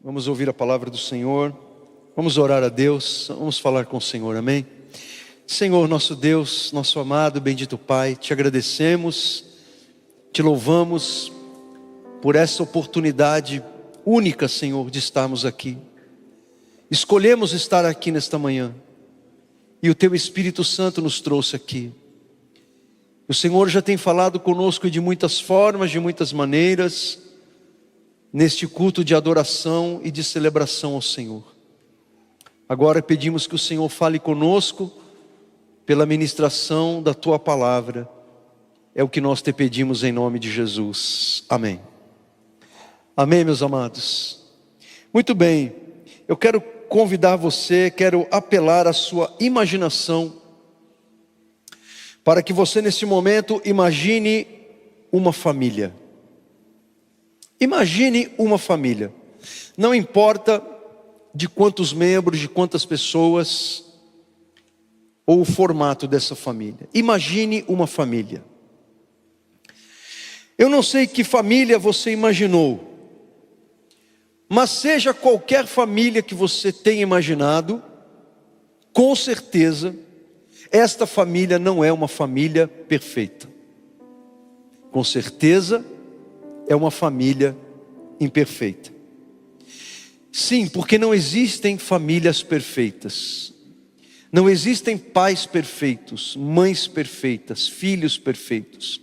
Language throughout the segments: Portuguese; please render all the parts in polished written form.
Vamos ouvir a palavra do Senhor, vamos orar a Deus, vamos falar com o Senhor, amém? Senhor, nosso Deus, nosso amado, bendito Pai, te agradecemos, te louvamos por essa oportunidade única, Senhor, de estarmos aqui. Escolhemos estar aqui nesta manhã, e o Teu Espírito Santo nos trouxe aqui. O Senhor já tem falado conosco de muitas formas, de muitas maneiras, neste culto de adoração e de celebração ao Senhor. Agora pedimos que o Senhor fale conosco pela ministração da Tua palavra. É o que nós te pedimos em nome de Jesus. Amém. Amém, meus amados. Muito bem, eu quero convidar você, quero apelar à sua imaginação, para que você nesse momento imagine uma família. Imagine uma família. Não importa de quantos membros, de quantas pessoas, ou o formato dessa família. Imagine uma família. Eu não sei que família você imaginou, mas seja qualquer família que você tenha imaginado, com certeza, esta família não é uma família perfeita. Com certeza, é uma família imperfeita. Sim, porque não existem famílias perfeitas. Não existem pais perfeitos, mães perfeitas, filhos perfeitos.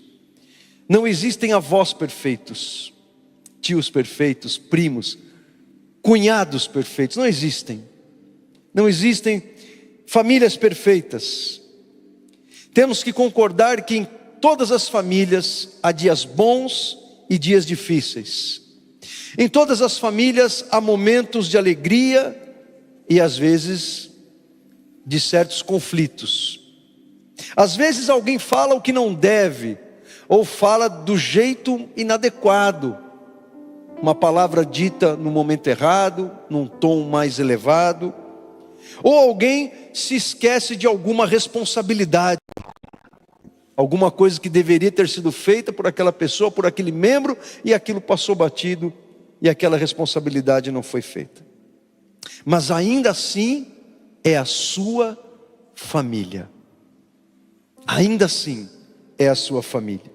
Não existem avós perfeitos, tios perfeitos, primos, cunhados perfeitos. Não existem. Não existem famílias perfeitas. Temos que concordar que em todas as famílias há dias bons e dias difíceis. Em todas as famílias há momentos de alegria e às vezes de certos conflitos. Às vezes alguém fala o que não deve, ou fala do jeito inadequado, uma palavra dita no momento errado, num tom mais elevado, ou alguém se esquece de alguma responsabilidade, alguma coisa que deveria ter sido feita por aquela pessoa, por aquele membro, e aquilo passou batido, e aquela responsabilidade não foi feita. Mas ainda assim, é a sua família. Ainda assim, é a sua família.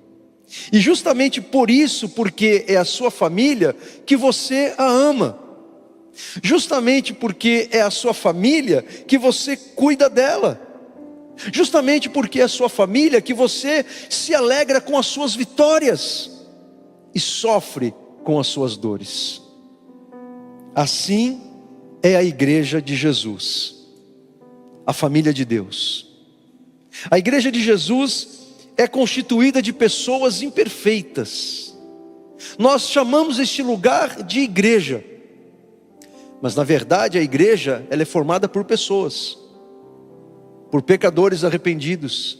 E justamente por isso, porque é a sua família, que você a ama. Justamente porque é a sua família, que você cuida dela. Justamente porque é a sua família, que você se alegra com as suas vitórias e sofre com as suas dores. Assim é a igreja de Jesus, a família de Deus. A igreja de Jesus é constituída de pessoas imperfeitas. Nós chamamos este lugar de igreja, mas na verdade a igreja, ela é formada por pessoas, por pecadores arrependidos,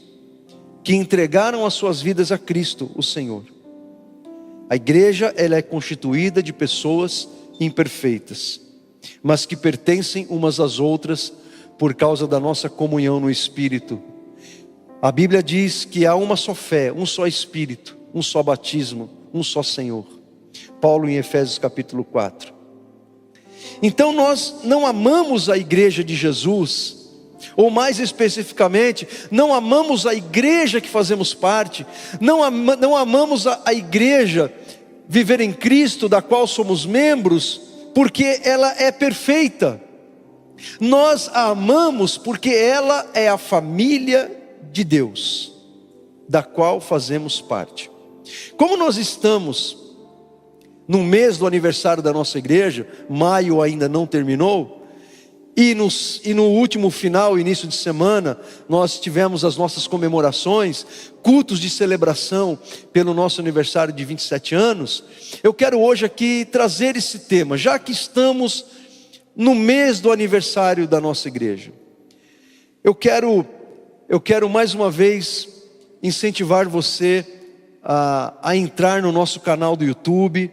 que entregaram as suas vidas a Cristo, o Senhor. A igreja, ela é constituída de pessoas imperfeitas, mas que pertencem umas às outras por causa da nossa comunhão no Espírito. A Bíblia diz que há uma só fé, um só Espírito, um só batismo, um só Senhor. Paulo em Efésios capítulo 4. Então nós não amamos a igreja de Jesus, ou mais especificamente, não amamos a igreja que fazemos parte, não amamos a igreja Viver em Cristo, da qual somos membros, porque ela é perfeita. Nós a amamos porque ela é a família de Deus, da qual fazemos parte. Como nós estamos no mês do aniversário da nossa igreja, maio ainda não terminou, e no último final, início de semana, nós tivemos as nossas comemorações, cultos de celebração pelo nosso aniversário de 27 anos. Eu quero hoje aqui trazer esse tema, já que estamos no mês do aniversário da nossa igreja. Eu quero mais uma vez incentivar você a entrar no nosso canal do YouTube.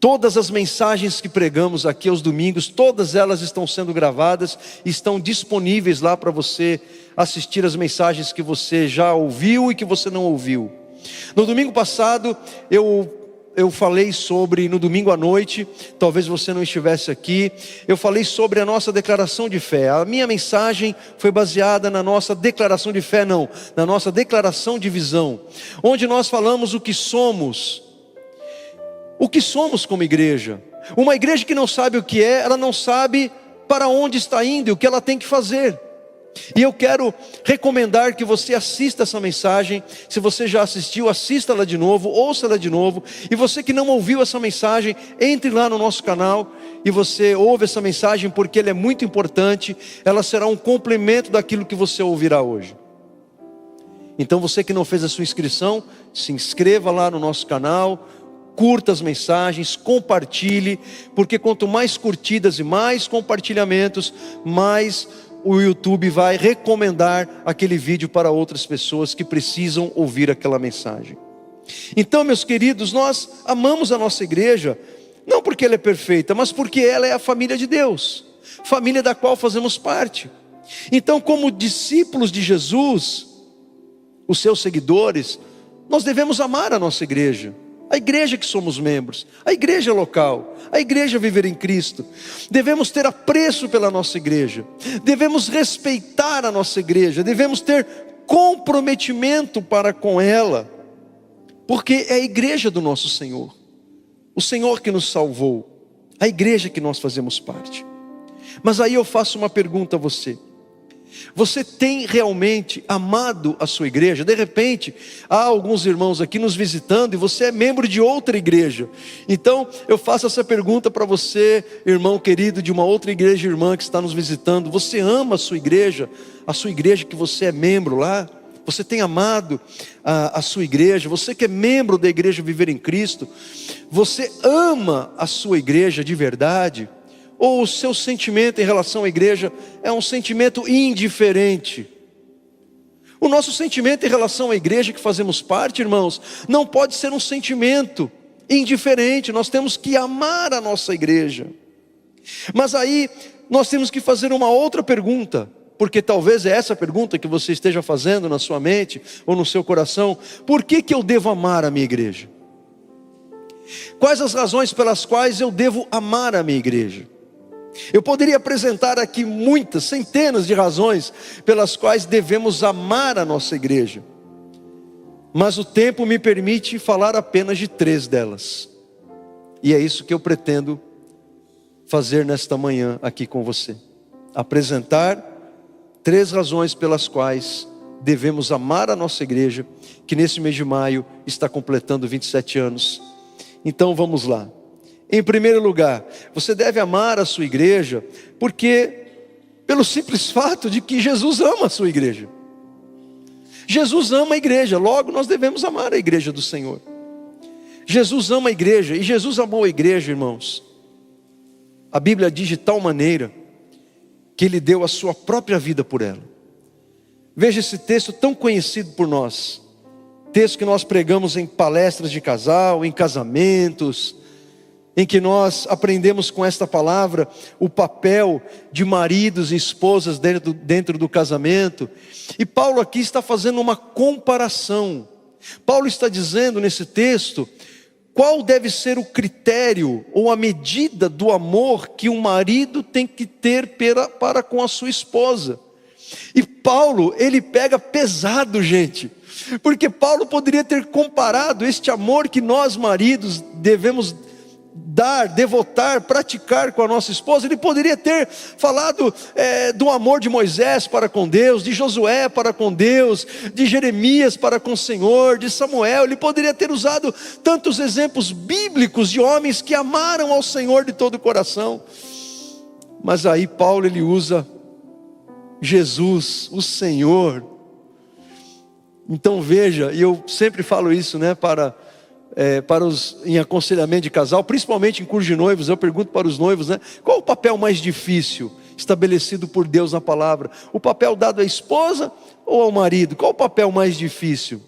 Todas as mensagens que pregamos aqui aos domingos, todas elas estão sendo gravadas, estão disponíveis lá para você assistir as mensagens que você já ouviu e que você não ouviu. No domingo passado eu eu falei sobre, no domingo à noite, talvez você não estivesse aqui, eu falei sobre a nossa declaração de fé. A minha mensagem foi baseada na nossa declaração de fé, não, na nossa declaração de visão, onde nós falamos o que somos como igreja. Uma igreja que não sabe o que é, ela não sabe para onde está indo e o que ela tem que fazer. E eu quero recomendar que você assista essa mensagem. Se você já assistiu, assista-la de novo, ouça-la de novo. E você que não ouviu essa mensagem, entre lá no nosso canal e você ouve essa mensagem, porque ela é muito importante. Ela será um complemento daquilo que você ouvirá hoje. Então você que não fez a sua inscrição, se inscreva lá no nosso canal, curta as mensagens, compartilhe, porque quanto mais curtidas e mais compartilhamentos, mais o YouTube vai recomendar aquele vídeo para outras pessoas que precisam ouvir aquela mensagem. Então, meus queridos, nós amamos a nossa igreja, não porque ela é perfeita, mas porque ela é a família de Deus, família da qual fazemos parte. Então, como discípulos de Jesus, os seus seguidores, nós devemos amar a nossa igreja. A igreja que somos membros, a igreja local, a igreja Viver em Cristo. Devemos ter apreço pela nossa igreja, devemos respeitar a nossa igreja, devemos ter comprometimento para com ela, porque é a igreja do nosso Senhor, o Senhor que nos salvou, a igreja que nós fazemos parte. Mas aí eu faço uma pergunta a você: você tem realmente amado a sua igreja? De repente, há alguns irmãos aqui nos visitando e você é membro de outra igreja. Então, eu faço essa pergunta para você, irmão querido de uma outra igreja irmã que está nos visitando. Você ama a sua igreja que você é membro lá? Você tem amado a sua igreja? Você que é membro da igreja Viver em Cristo, você ama a sua igreja de verdade? Ou o seu sentimento em relação à igreja é um sentimento indiferente? O nosso sentimento em relação à igreja que fazemos parte, irmãos, não pode ser um sentimento indiferente. Nós temos que amar a nossa igreja. Mas aí nós temos que fazer uma outra pergunta, porque talvez é essa pergunta que você esteja fazendo na sua mente ou no seu coração: por que eu devo amar a minha igreja? Quais as razões pelas quais eu devo amar a minha igreja? Eu poderia apresentar aqui muitas, centenas de razões pelas quais devemos amar a nossa igreja, mas o tempo me permite falar apenas de 3 delas, e é isso que eu pretendo fazer nesta manhã aqui com você: apresentar 3 razões pelas quais devemos amar a nossa igreja, que nesse mês de maio está completando 27 anos. Então vamos lá. Em primeiro lugar, você deve amar a sua igreja, porque pelo simples fato de que Jesus ama a sua igreja. Jesus ama a igreja, logo nós devemos amar a igreja do Senhor. Jesus ama a igreja, e Jesus amou a igreja, irmãos. A Bíblia diz de tal maneira que Ele deu a sua própria vida por ela. Veja esse texto tão conhecido por nós, texto que nós pregamos em palestras de casal, em casamentos, em que nós aprendemos com esta palavra o papel de maridos e esposas dentro do casamento. E Paulo aqui está fazendo uma comparação. Paulo está dizendo nesse texto qual deve ser o critério ou a medida do amor que um marido tem que ter para com a sua esposa. E Paulo, ele pega pesado, gente, porque Paulo poderia ter comparado este amor que nós maridos devemos dar, devotar, praticar com a nossa esposa. Ele poderia ter falado do amor de Moisés para com Deus, de Josué para com Deus, de Jeremias para com o Senhor, de Samuel. Ele poderia ter usado tantos exemplos bíblicos de homens que amaram ao Senhor de todo o coração. Mas aí Paulo, ele usa Jesus, o Senhor. Então veja, e eu sempre falo isso, né, para em aconselhamento de casal, principalmente em curso de noivos, eu pergunto para os noivos, né, qual o papel mais difícil estabelecido por Deus na palavra? O papel dado à esposa ou ao marido? Qual o papel mais difícil?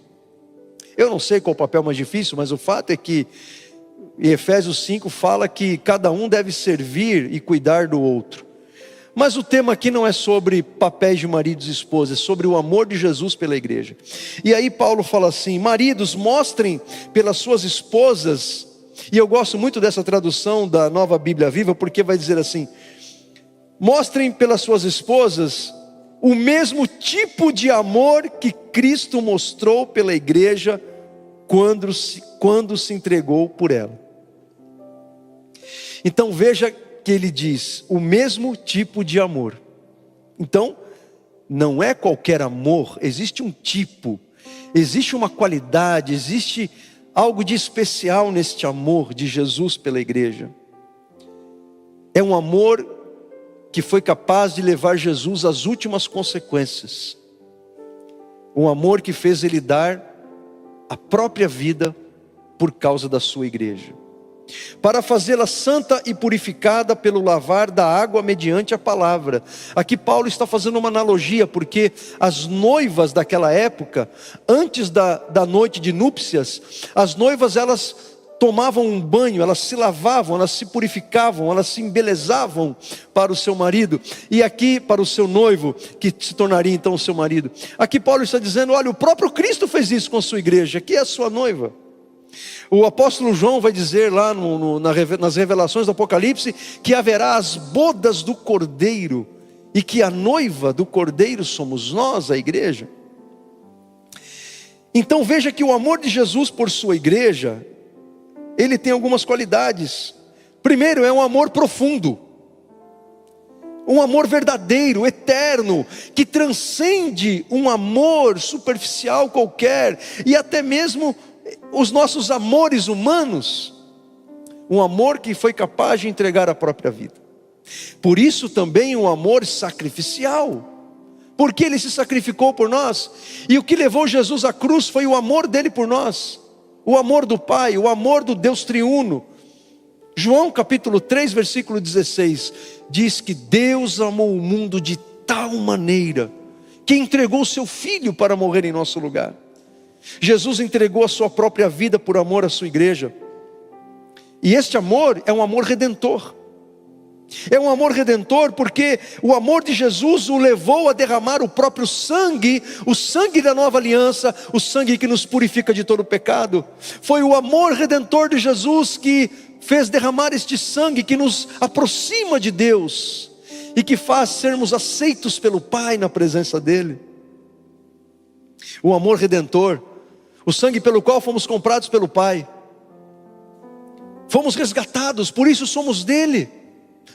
Eu não sei qual o papel mais difícil, mas o fato é que em Efésios 5 fala que cada um deve servir e cuidar do outro. Mas o tema aqui não é sobre papéis de maridos e esposas, é sobre o amor de Jesus pela igreja. E aí Paulo fala assim: maridos, mostrem pelas suas esposas E eu gosto muito dessa tradução da Nova Bíblia Viva, porque vai dizer assim: mostrem pelas suas esposas o mesmo tipo de amor que Cristo mostrou pela igreja quando se entregou por ela. Então veja que ele diz, o mesmo tipo de amor. Então, não é qualquer amor, existe um tipo, existe uma qualidade, existe algo de especial neste amor de Jesus pela igreja. É um amor que foi capaz de levar Jesus às últimas consequências. Um amor que fez ele dar a própria vida por causa da sua igreja, para fazê-la santa e purificada pelo lavar da água mediante a palavra. Aqui Paulo está fazendo uma analogia, porque as noivas daquela época, antes da noite de núpcias, as noivas elas tomavam um banho, elas se lavavam, elas se purificavam, elas se embelezavam para o seu marido, e aqui para o seu noivo, que se tornaria então o seu marido. Aqui Paulo está dizendo, olha, o próprio Cristo fez isso com a sua igreja, aqui é a sua noiva. O apóstolo João vai dizer lá nas revelações do Apocalipse, que haverá as bodas do Cordeiro, e que a noiva do Cordeiro somos nós, a igreja. Então veja que o amor de Jesus por sua igreja, ele tem algumas qualidades. Primeiro, é um amor profundo, um amor verdadeiro, eterno, que transcende um amor superficial qualquer, e até mesmo os nossos amores humanos. Um amor que foi capaz de entregar a própria vida. Por isso também um amor sacrificial, porque ele se sacrificou por nós, e o que levou Jesus à cruz foi o amor dele por nós, o amor do Pai, o amor do Deus triuno. João capítulo 3 versículo 16 diz que Deus amou o mundo de tal maneira que entregou o seu Filho para morrer em nosso lugar. Jesus entregou a sua própria vida por amor à sua igreja, e este amor é um amor redentor. É um amor redentor porque o amor de Jesus o levou a derramar o próprio sangue, o sangue da nova aliança, o sangue que nos purifica de todo pecado. Foi o amor redentor de Jesus que fez derramar este sangue, que nos aproxima de Deus e que faz sermos aceitos pelo Pai na presença dEle. O amor redentor, o sangue pelo qual fomos comprados pelo Pai, fomos resgatados, por isso somos dEle,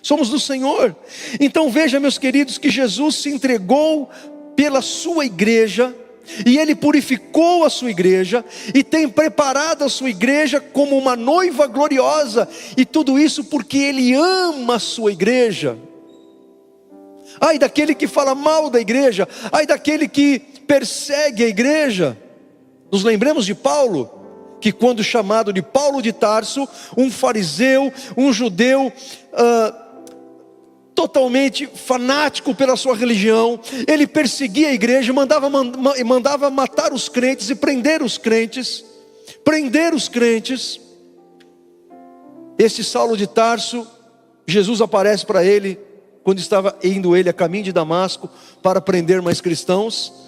somos do Senhor. Então veja, meus queridos, que Jesus se entregou pela sua igreja, e Ele purificou a sua igreja, e tem preparado a sua igreja como uma noiva gloriosa, e tudo isso porque Ele ama a sua igreja. Ai daquele que fala mal da igreja, ai daquele que persegue a igreja. Nos lembremos de Paulo, que quando chamado de Paulo de Tarso, um fariseu, um judeu, totalmente fanático pela sua religião, ele perseguia a igreja, mandava matar os crentes e prender os crentes. Este Saulo de Tarso, Jesus aparece para ele, quando estava indo ele a caminho de Damasco, para prender mais cristãos.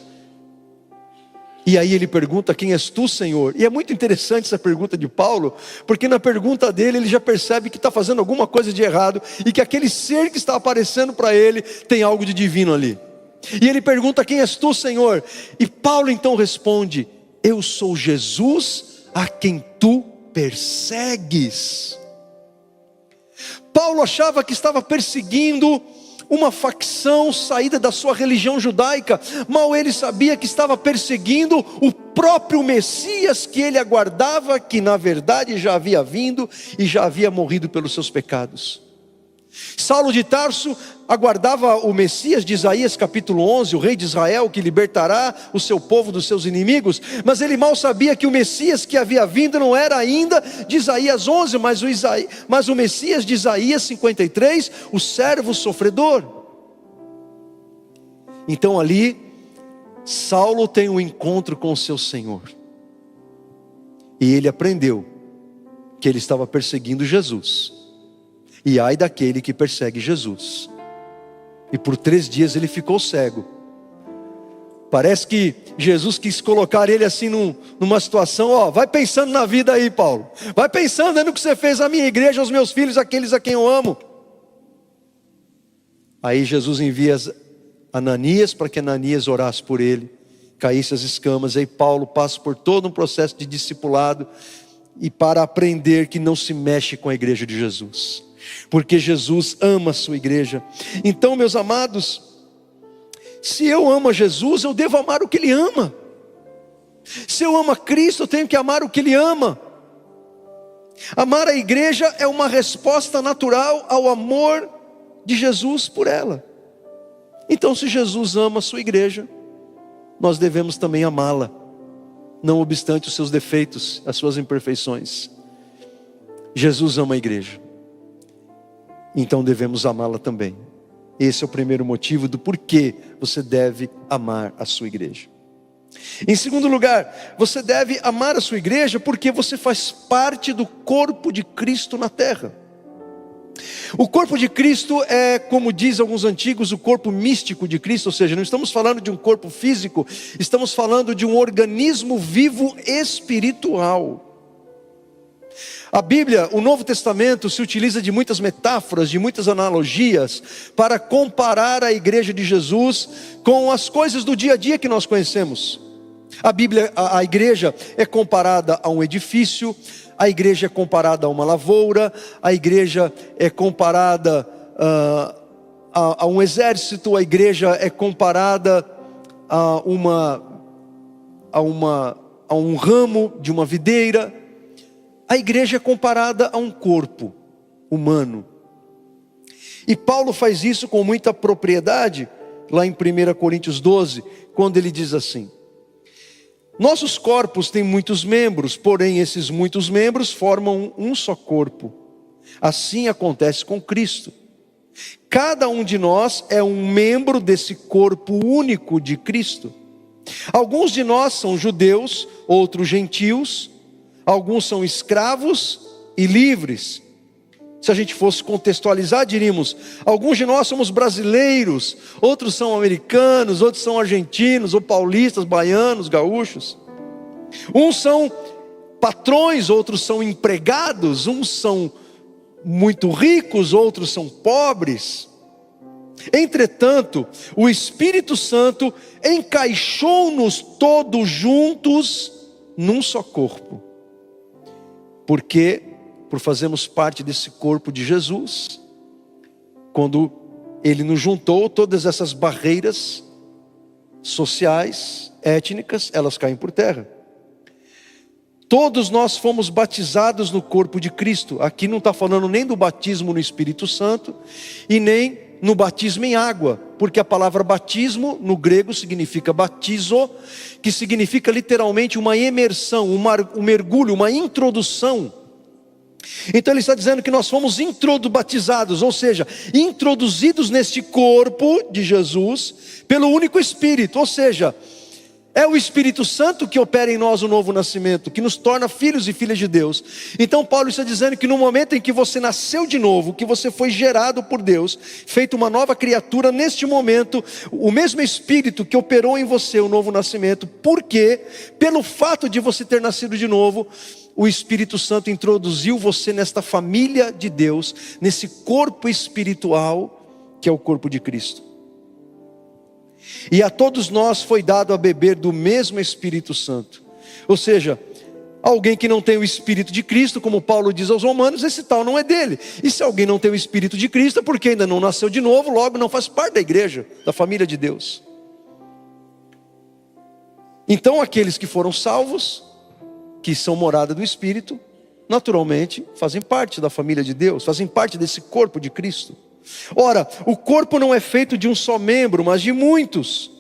E aí ele pergunta, quem és tu, Senhor? E é muito interessante essa pergunta de Paulo, porque na pergunta dele ele já percebe que está fazendo alguma coisa de errado, e que aquele ser que está aparecendo para ele tem algo de divino ali. E ele pergunta, quem és tu, Senhor? E Paulo então responde, eu sou Jesus a quem tu persegues. Paulo achava que estava perseguindo uma facção saída da sua religião judaica. Mal ele sabia que estava perseguindo o próprio Messias que ele aguardava, que na verdade já havia vindo e já havia morrido pelos seus pecados. Saulo de Tarso aguardava o Messias de Isaías capítulo 11, o rei de Israel que libertará o seu povo dos seus inimigos, mas ele mal sabia que o Messias que havia vindo não era ainda de Isaías 11, mas o Messias de Isaías 53, o servo sofredor. Então ali Saulo tem um encontro com o seu Senhor, e ele aprendeu que ele estava perseguindo Jesus, e ai daquele que persegue Jesus. E por 3 dias ele ficou cego. Parece que Jesus quis colocar ele assim numa situação, ó, vai pensando na vida aí, Paulo. Vai pensando no que você fez à minha igreja, aos meus filhos, aqueles a quem eu amo. Aí Jesus envia Ananias para que Ananias orasse por ele, caísse as escamas. Aí Paulo passa por todo um processo de discipulado e para aprender que não se mexe com a igreja de Jesus, porque Jesus ama a sua igreja. Então, meus amados, se eu amo a Jesus, eu devo amar o que Ele ama. Se eu amo a Cristo, eu tenho que amar o que Ele ama. Amar a igreja é uma resposta natural ao amor de Jesus por ela. Então, se Jesus ama a sua igreja, nós devemos também amá-la, não obstante os seus defeitos, as suas imperfeições. Jesus ama a igreja, então devemos amá-la também. Esse é o primeiro motivo do porquê você deve amar a sua igreja. Em segundo lugar, você deve amar a sua igreja porque você faz parte do corpo de Cristo na terra. O corpo de Cristo é, como diz alguns antigos, o corpo místico de Cristo. Ou seja, não estamos falando de um corpo físico, estamos falando de um organismo vivo espiritual. A Bíblia, o Novo Testamento, se utiliza de muitas metáforas, de muitas analogias, para comparar a igreja de Jesus com as coisas do dia a dia que nós conhecemos. A igreja é comparada a um edifício, a igreja é comparada a uma lavoura, a igreja é comparada a um exército, a igreja é comparada a um ramo de uma videira. A igreja é comparada a um corpo humano. E Paulo faz isso com muita propriedade, lá em 1 Coríntios 12, quando ele diz assim: nossos corpos têm muitos membros, porém esses muitos membros formam um só corpo. Assim acontece com Cristo. Cada um de nós é um membro desse corpo único de Cristo. Alguns de nós são judeus, outros gentios. Alguns são escravos e livres. Se a gente fosse contextualizar, diríamos: alguns de nós somos brasileiros, outros são americanos, outros são argentinos, ou paulistas, baianos, gaúchos. Uns são patrões, outros são empregados. Uns são muito ricos, outros são pobres. Entretanto, o Espírito Santo encaixou-nos todos juntos num só corpo. Porque, por fazermos parte desse corpo de Jesus, quando Ele nos juntou, todas essas barreiras sociais, étnicas, elas caem por terra. Todos nós fomos batizados no corpo de Cristo. Aqui não está falando nem do batismo no Espírito Santo e nem no batismo em água, porque a palavra batismo no grego significa batizo, que significa literalmente uma imersão, um mergulho, uma introdução. Então ele está dizendo que nós fomos batizados, ou seja, introduzidos neste corpo de Jesus pelo único Espírito. Ou seja, é o Espírito Santo que opera em nós o novo nascimento, que nos torna filhos e filhas de Deus. Então Paulo está dizendo que no momento em que você nasceu de novo, que você foi gerado por Deus, feito uma nova criatura, neste momento, o mesmo Espírito que operou em você o novo nascimento, porque pelo fato de você ter nascido de novo, o Espírito Santo introduziu você nesta família de Deus, nesse corpo espiritual que é o corpo de Cristo. E a todos nós foi dado a beber do mesmo Espírito Santo. Ou seja, alguém que não tem o Espírito de Cristo, como Paulo diz aos Romanos, esse tal não é dele. E se alguém não tem o Espírito de Cristo, é porque ainda não nasceu de novo, logo não faz parte da igreja, da família de Deus. Então aqueles que foram salvos, que são morada do Espírito, naturalmente fazem parte da família de Deus, fazem parte desse corpo de Cristo. Ora, o corpo não é feito de um só membro, mas de muitos.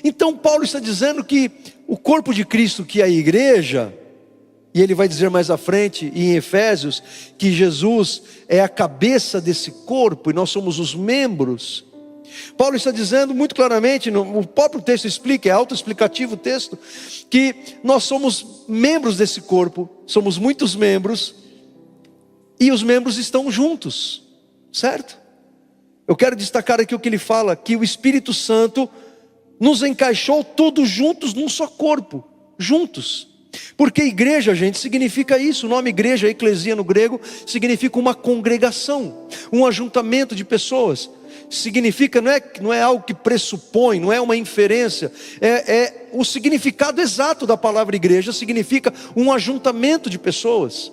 Então Paulo está dizendo que o corpo de Cristo, que é a igreja, e ele vai dizer mais à frente em Efésios, que Jesus é a cabeça desse corpo e nós somos os membros. Paulo está dizendo muito claramente, o próprio texto explica, é autoexplicativo o texto, que nós somos membros desse corpo, somos muitos membros, e os membros estão juntos, certo? Eu quero destacar aqui o que ele fala, que o Espírito Santo nos encaixou todos juntos num só corpo, juntos. Porque igreja, gente, significa isso. O nome igreja, eclesia no grego, significa uma congregação, um ajuntamento de pessoas. Significa, não é algo que pressupõe, não é uma inferência, é o significado exato da palavra igreja, significa um ajuntamento de pessoas.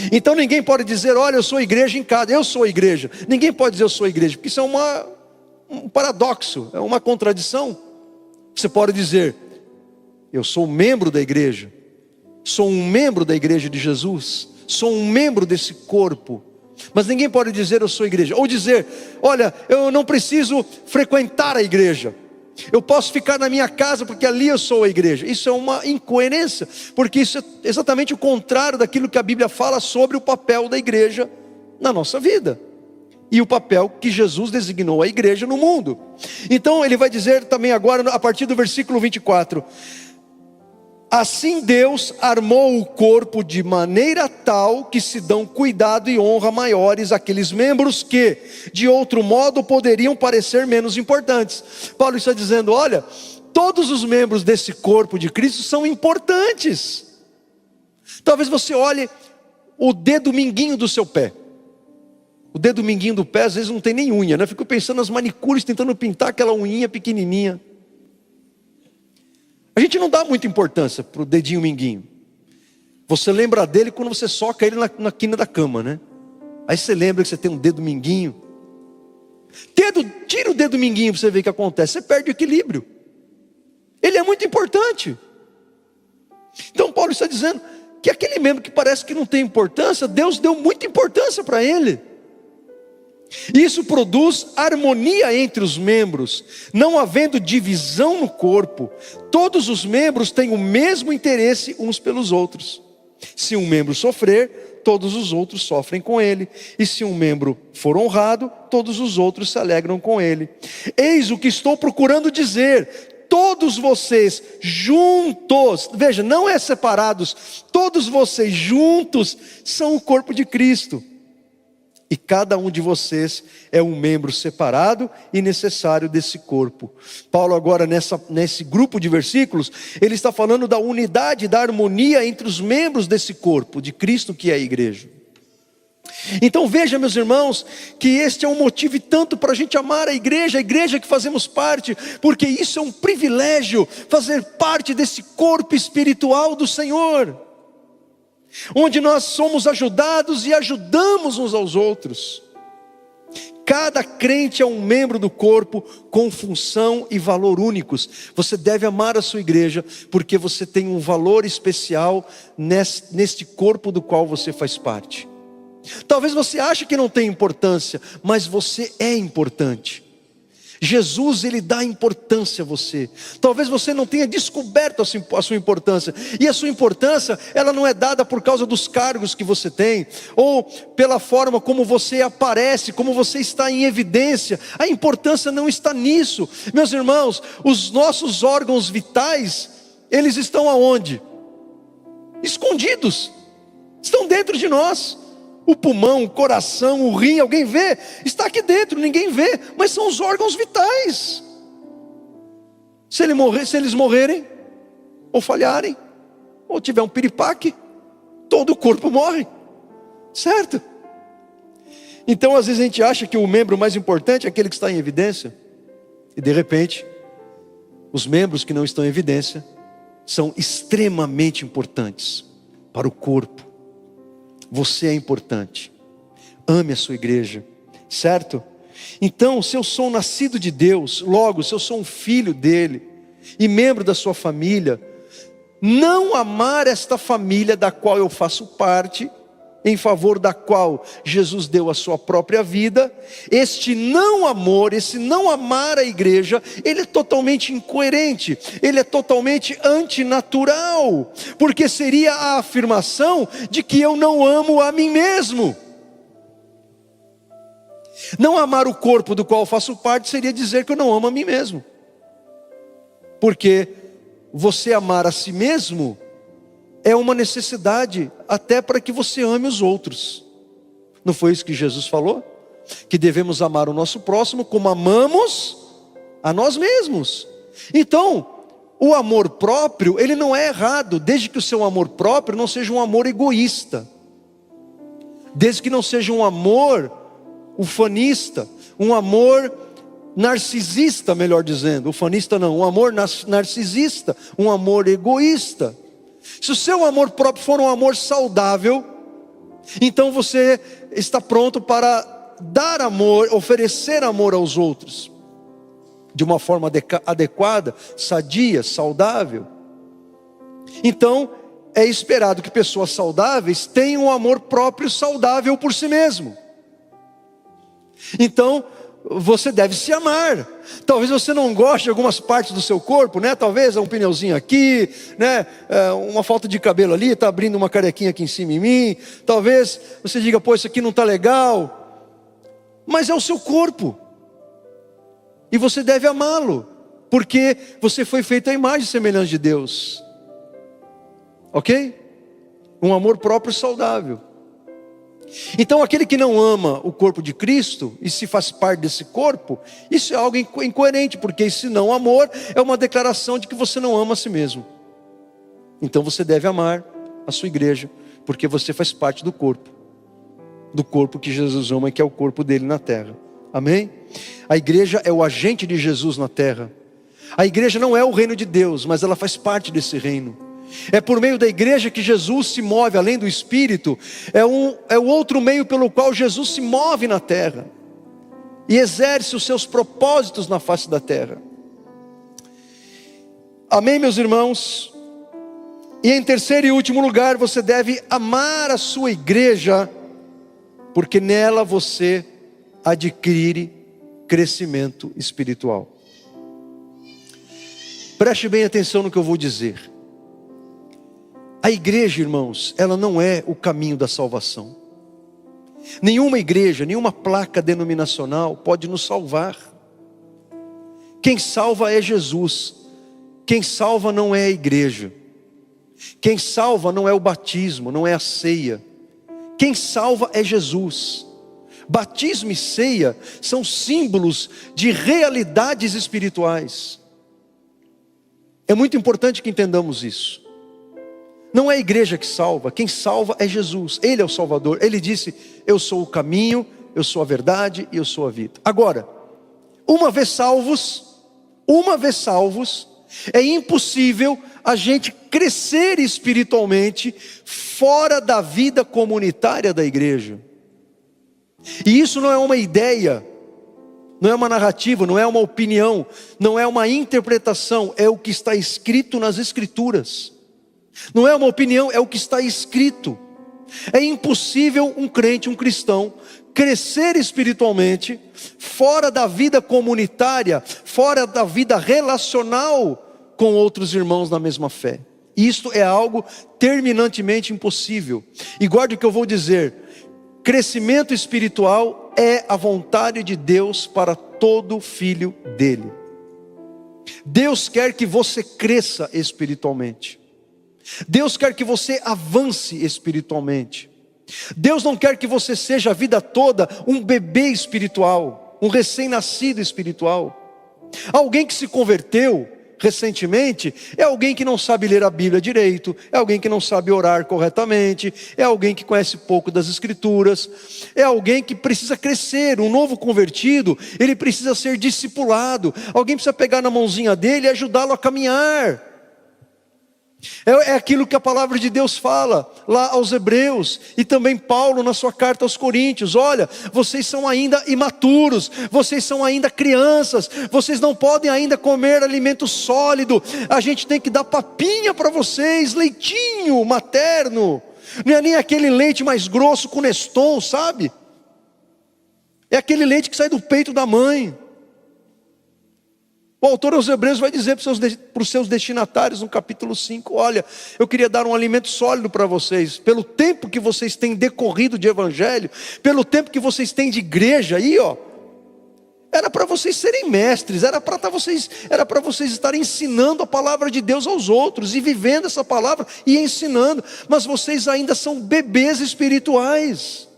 Então ninguém pode dizer, olha, eu sou igreja em casa, eu sou igreja. Ninguém pode dizer eu sou igreja, porque isso é um paradoxo, é uma contradição. Você pode dizer, eu sou membro da igreja, sou um membro da igreja de Jesus, sou um membro desse corpo. Mas ninguém pode dizer eu sou igreja, ou dizer, olha, eu não preciso frequentar a igreja, eu posso ficar na minha casa porque ali eu sou a igreja. Isso é uma incoerência, porque isso é exatamente o contrário daquilo que a Bíblia fala sobre o papel da igreja na nossa vida, e o papel que Jesus designou a igreja no mundo. Então ele vai dizer também agora, a partir do versículo 24, assim Deus armou o corpo de maneira tal que se dão cuidado e honra maiores àqueles membros que, de outro modo, poderiam parecer menos importantes. Paulo está dizendo, olha, todos os membros desse corpo de Cristo são importantes. Talvez você olhe o dedo mindinho do seu pé. O dedo mindinho do pé às vezes não tem nem unha, né? Fico pensando nas manicures tentando pintar aquela unhinha pequenininha. A gente não dá muita importância para o dedinho minguinho. Você lembra dele quando você soca ele na quina da cama, né? Aí você lembra que você tem um dedo minguinho. Tira o dedo minguinho para você ver o que acontece. Você perde o equilíbrio. Ele é muito importante. Então Paulo está dizendo que aquele membro que parece que não tem importância, Deus deu muita importância para ele. Isso produz harmonia entre os membros, não havendo divisão no corpo. Todos os membros têm o mesmo interesse uns pelos outros. Se um membro sofrer, todos os outros sofrem com ele. E se um membro for honrado, todos os outros se alegram com ele. Eis o que estou procurando dizer. Todos vocês juntos, veja, não é separados, todos vocês juntos são o corpo de Cristo. E cada um de vocês é um membro separado e necessário desse corpo. Paulo agora nesse grupo de versículos, ele está falando da unidade, da harmonia entre os membros desse corpo de Cristo que é a igreja. Então veja, meus irmãos, que este é um motivo e tanto para a gente amar a igreja que fazemos parte, porque isso é um privilégio, fazer parte desse corpo espiritual do Senhor, onde nós somos ajudados e ajudamos uns aos outros. Cada crente é um membro do corpo com função e valor únicos. Você deve amar a sua igreja porque você tem um valor especial neste corpo do qual você faz parte. Talvez você ache que não tem importância, mas você é importante. Jesus, ele dá importância a você. Talvez você não tenha descoberto a sua importância. E a sua importância, ela não é dada por causa dos cargos que você tem, ou pela forma como você aparece, como você está em evidência. A importância não está nisso. Meus irmãos, os nossos órgãos vitais, eles estão aonde? Escondidos. Estão dentro de nós. O pulmão, o coração, o rim, alguém vê? Está aqui dentro, ninguém vê, mas são os órgãos vitais. Se eles morrerem, ou falharem, ou tiver um piripaque, todo o corpo morre, certo? Então às vezes a gente acha que o membro mais importante é aquele que está em evidência, e de repente, os membros que não estão em evidência, são extremamente importantes para o corpo. Você é importante. Ame a sua igreja, certo? Então, se eu sou nascido de Deus, logo, se eu sou um filho dele e membro da sua família, não amar esta família da qual eu faço parte, em favor da qual Jesus deu a sua própria vida, este não amor, esse não amar a igreja, ele é totalmente incoerente, ele é totalmente antinatural, porque seria a afirmação de que eu não amo a mim mesmo. Não amar o corpo do qual faço parte seria dizer que eu não amo a mim mesmo, porque você amar a si mesmo é uma necessidade até para que você ame os outros. Não foi isso que Jesus falou? Que devemos amar o nosso próximo como amamos a nós mesmos. Então, o amor próprio, ele não é errado, desde que o seu amor próprio não seja um amor egoísta. Desde que não seja um amor ufanista, um amor narcisista, melhor dizendo. Ufanista não, um amor narcisista, um amor egoísta. Se o seu amor próprio for um amor saudável, então você está pronto para dar amor, oferecer amor aos outros, de uma forma adequada, sadia, saudável. Então, é esperado que pessoas saudáveis tenham um amor próprio saudável por si mesmo. Então, você deve se amar. Talvez você não goste de algumas partes do seu corpo, né? Talvez um pneuzinho aqui, né? Uma falta de cabelo ali, está abrindo uma carequinha aqui em cima em mim. Talvez você diga, pô, isso aqui não está legal. Mas é o seu corpo. E você deve amá-lo, porque você foi feito à imagem e semelhança de Deus. Ok? Um amor próprio saudável. Então aquele que não ama o corpo de Cristo, e se faz parte desse corpo, isso é algo incoerente, porque esse não amor é uma declaração de que você não ama a si mesmo. Então você deve amar a sua igreja, porque você faz parte do corpo que Jesus ama, que é o corpo dele na terra. Amém? A igreja é o agente de Jesus na terra. A igreja não é o reino de Deus, mas ela faz parte desse reino. É por meio da igreja que Jesus se move, além do Espírito. É o outro meio pelo qual Jesus se move na terra e exerce os seus propósitos na face da terra. Amém, meus irmãos? E em terceiro e último lugar, você deve amar a sua igreja, porque nela você adquire crescimento espiritual. Preste bem atenção no que eu vou dizer. A igreja, irmãos, ela não é o caminho da salvação. Nenhuma igreja, nenhuma placa denominacional pode nos salvar. Quem salva é Jesus. Quem salva não é a igreja. Quem salva não é o batismo, não é a ceia. Quem salva é Jesus. Batismo e ceia são símbolos de realidades espirituais. É muito importante que entendamos isso. Não é a igreja que salva, quem salva é Jesus. Ele é o Salvador. Ele disse, eu sou o caminho, eu sou a verdade e eu sou a vida. Agora, uma vez salvos, é impossível a gente crescer espiritualmente fora da vida comunitária da igreja. E isso não é uma ideia, não é uma narrativa, não é uma opinião, não é uma interpretação, é o que está escrito nas Escrituras. Não é uma opinião, é o que está escrito. É impossível um crente, um cristão, crescer espiritualmente fora da vida comunitária, fora da vida relacional com outros irmãos na mesma fé. Isto é algo terminantemente impossível. E guarde o que eu vou dizer: crescimento espiritual é a vontade de Deus para todo filho dele. Deus quer que você cresça espiritualmente. Deus quer que você avance espiritualmente. Deus não quer que você seja a vida toda um bebê espiritual, um recém-nascido espiritual. Alguém que se converteu recentemente é alguém que não sabe ler a Bíblia direito, é alguém que não sabe orar corretamente, é alguém que conhece pouco das Escrituras, é alguém que precisa crescer. Um novo convertido, ele precisa ser discipulado. Alguém precisa pegar na mãozinha dele e ajudá-lo a caminhar. É aquilo que a palavra de Deus fala lá aos Hebreus, e também Paulo na sua carta aos Coríntios: olha, vocês são ainda imaturos, vocês são ainda crianças, vocês não podem ainda comer alimento sólido, a gente tem que dar papinha para vocês, leitinho materno, não é nem aquele leite mais grosso com Neston, sabe? É aquele leite que sai do peito da mãe. O autor aos Hebreus vai dizer para os seus destinatários no capítulo 5, olha, eu queria dar um alimento sólido para vocês, pelo tempo que vocês têm decorrido de evangelho, pelo tempo que vocês têm de igreja aí, ó, era para vocês serem mestres, era para vocês estarem ensinando a palavra de Deus aos outros, e vivendo essa palavra e ensinando, mas vocês ainda são bebês espirituais.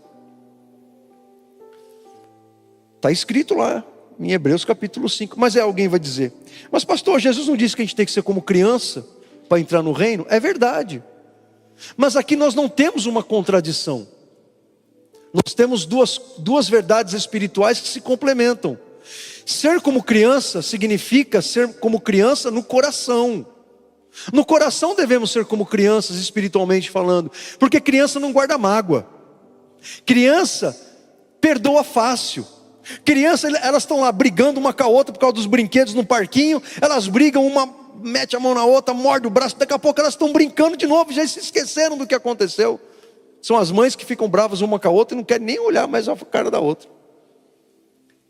Está escrito lá em Hebreus capítulo 5. Mas alguém vai dizer: mas pastor, Jesus não disse que a gente tem que ser como criança para entrar no reino? É verdade. Mas aqui nós não temos uma contradição. Nós temos duas verdades espirituais que se complementam. Ser como criança significa ser como criança no coração. No coração devemos ser como crianças espiritualmente falando, porque criança não guarda mágoa. Criança perdoa fácil. Criança, elas estão lá brigando uma com a outra por causa dos brinquedos no parquinho. Elas brigam, uma mete a mão na outra, morde o braço. Daqui a pouco elas estão brincando de novo, já se esqueceram do que aconteceu. São as mães que ficam bravas uma com a outra e não querem nem olhar mais a cara da outra.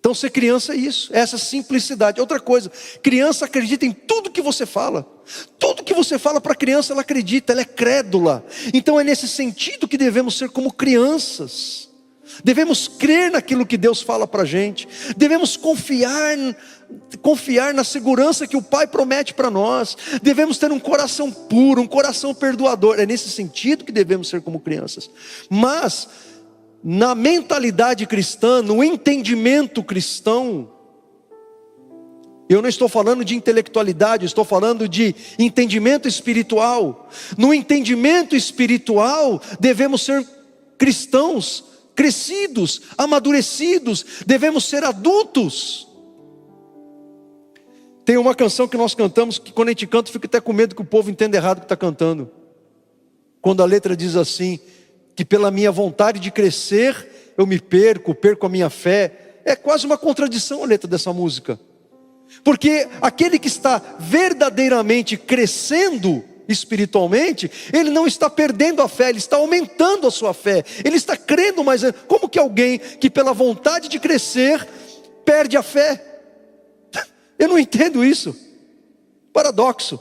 Então ser criança é isso, é essa simplicidade. Outra coisa, criança acredita em tudo que você fala. Tudo que você fala para a criança, ela acredita, ela é crédula. Então é nesse sentido que devemos ser como crianças. Devemos crer naquilo que Deus fala para a gente. Devemos confiar na segurança que o Pai promete para nós. Devemos ter um coração puro, um coração perdoador. É nesse sentido que devemos ser como crianças. Mas na mentalidade cristã, no entendimento cristão, eu não estou falando de intelectualidade, eu estou falando de entendimento espiritual. No entendimento espiritual, devemos ser cristãos crescidos, amadurecidos, devemos ser adultos. Tem uma canção que nós cantamos, que quando a gente canta, fica até com medo que o povo entenda errado o que está cantando. Quando a letra diz assim, que pela minha vontade de crescer, eu me perco a minha fé. É quase uma contradição a letra dessa música. Porque aquele que está verdadeiramente crescendo espiritualmente, ele não está perdendo a fé, ele está aumentando a sua fé, ele está crendo mais. Como que alguém que pela vontade de crescer, perde a fé? Eu não entendo isso. Paradoxo,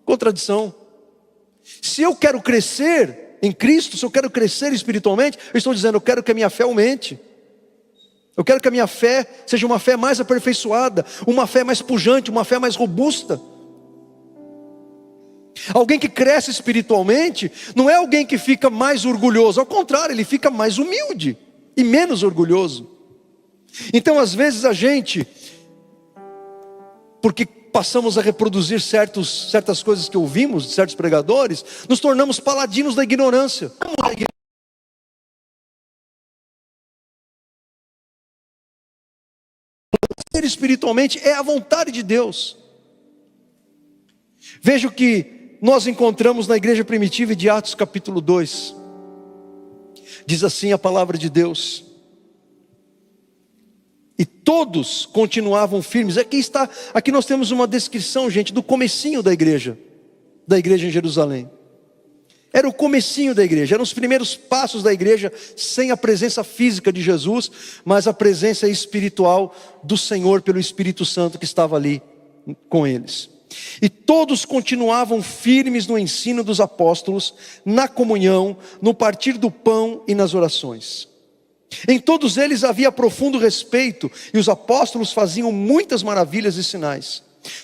contradição. Se eu quero crescer em Cristo, se eu quero crescer espiritualmente, eu estou dizendo, eu quero que a minha fé aumente. Eu quero que a minha fé seja uma fé mais aperfeiçoada, uma fé mais pujante, uma fé mais robusta. Alguém que cresce espiritualmente não é alguém que fica mais orgulhoso, ao contrário, ele fica mais humilde e menos orgulhoso. Então às vezes a gente, porque passamos a reproduzir certas coisas que ouvimos de certos pregadores, nos tornamos paladinos da ignorância. Ser espiritualmente é a vontade de Deus. Veja o que nós encontramos na igreja primitiva de Atos capítulo 2. Diz assim a palavra de Deus: e todos continuavam firmes. Aqui nós temos uma descrição, gente, do comecinho da igreja em Jerusalém. Era o comecinho da igreja, eram os primeiros passos da igreja, sem a presença física de Jesus, mas a presença espiritual do Senhor pelo Espírito Santo que estava ali com eles. E todos continuavam firmes no ensino dos apóstolos, na comunhão, no partir do pão e nas orações. Em todos eles havia profundo respeito, e os apóstolos faziam muitas maravilhas e sinais.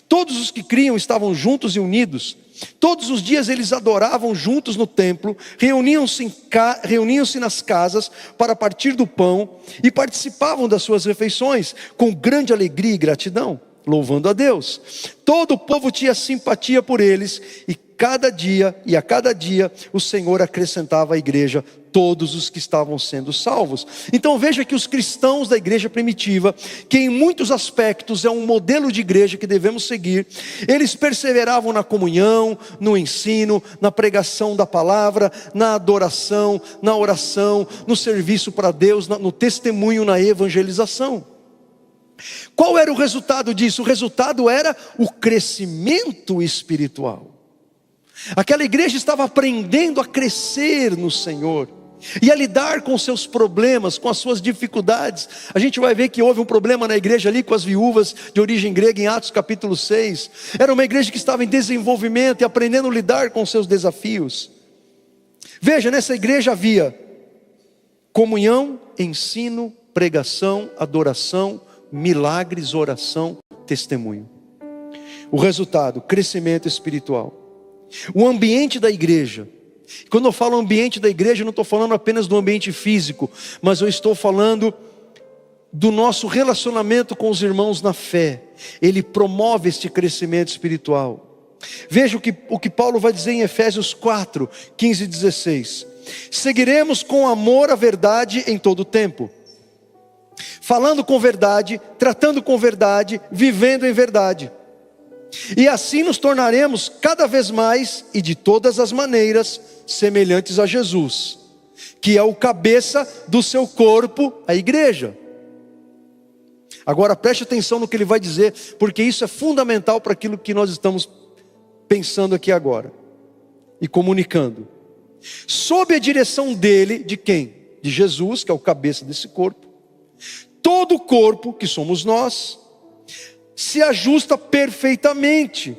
Todos os que criam estavam juntos e unidos. Todos os dias eles adoravam juntos no templo, reuniam-se nas casas para partir do pão e participavam das suas refeições com grande alegria e gratidão, louvando a Deus. Todo o povo tinha simpatia por eles, e a cada dia o Senhor acrescentava à igreja todos os que estavam sendo salvos. Então veja que os cristãos da igreja primitiva, que em muitos aspectos é um modelo de igreja que devemos seguir, eles perseveravam na comunhão, no ensino, na pregação da palavra, na adoração, na oração, no serviço para Deus, no testemunho, na evangelização. Qual era o resultado disso? O resultado era o crescimento espiritual. Aquela igreja estava aprendendo a crescer no Senhor e a lidar com seus problemas, com as suas dificuldades. A gente vai ver que houve um problema na igreja ali com as viúvas de origem grega em Atos capítulo 6. Era uma igreja que estava em desenvolvimento e aprendendo a lidar com seus desafios. Veja, nessa igreja havia comunhão, ensino, pregação, adoração, milagres, oração, testemunho. O resultado, crescimento espiritual. O ambiente da igreja. Quando eu falo ambiente da igreja, eu não estou falando apenas do ambiente físico, mas eu estou falando do nosso relacionamento com os irmãos na fé, ele promove este crescimento espiritual. Veja o que Paulo vai dizer em Efésios 4, 15 e 16. Seguiremos com amor a verdade em todo o tempo, falando com verdade, tratando com verdade, vivendo em verdade. E assim nos tornaremos cada vez mais e de todas as maneiras semelhantes a Jesus, que é o cabeça do seu corpo, a igreja. Agora preste atenção no que ele vai dizer, porque isso é fundamental para aquilo que nós estamos pensando aqui agora e comunicando. Sob a direção dele, de quem? De Jesus, que é o cabeça desse corpo, todo o corpo, que somos nós, se ajusta perfeitamente,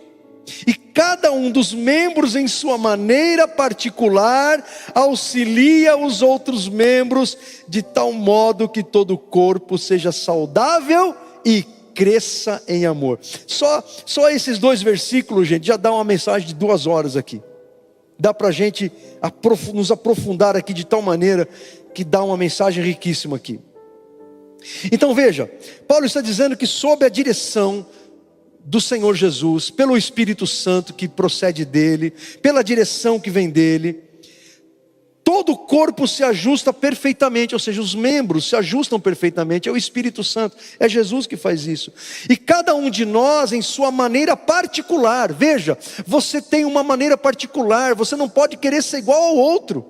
e cada um dos membros em sua maneira particular auxilia os outros membros, de tal modo que todo o corpo seja saudável e cresça em amor. Só esses 2 versículos, gente, já dá uma mensagem de 2 horas aqui. Dá para a gente nos aprofundar aqui de tal maneira que dá uma mensagem riquíssima aqui. Então veja, Paulo está dizendo que sob a direção do Senhor Jesus, pelo Espírito Santo que procede dele, pela direção que vem dele, todo o corpo se ajusta perfeitamente, ou seja, os membros se ajustam perfeitamente, é o Espírito Santo, é Jesus que faz isso. E cada um de nós em sua maneira particular, veja, você tem uma maneira particular, você não pode querer ser igual ao outro.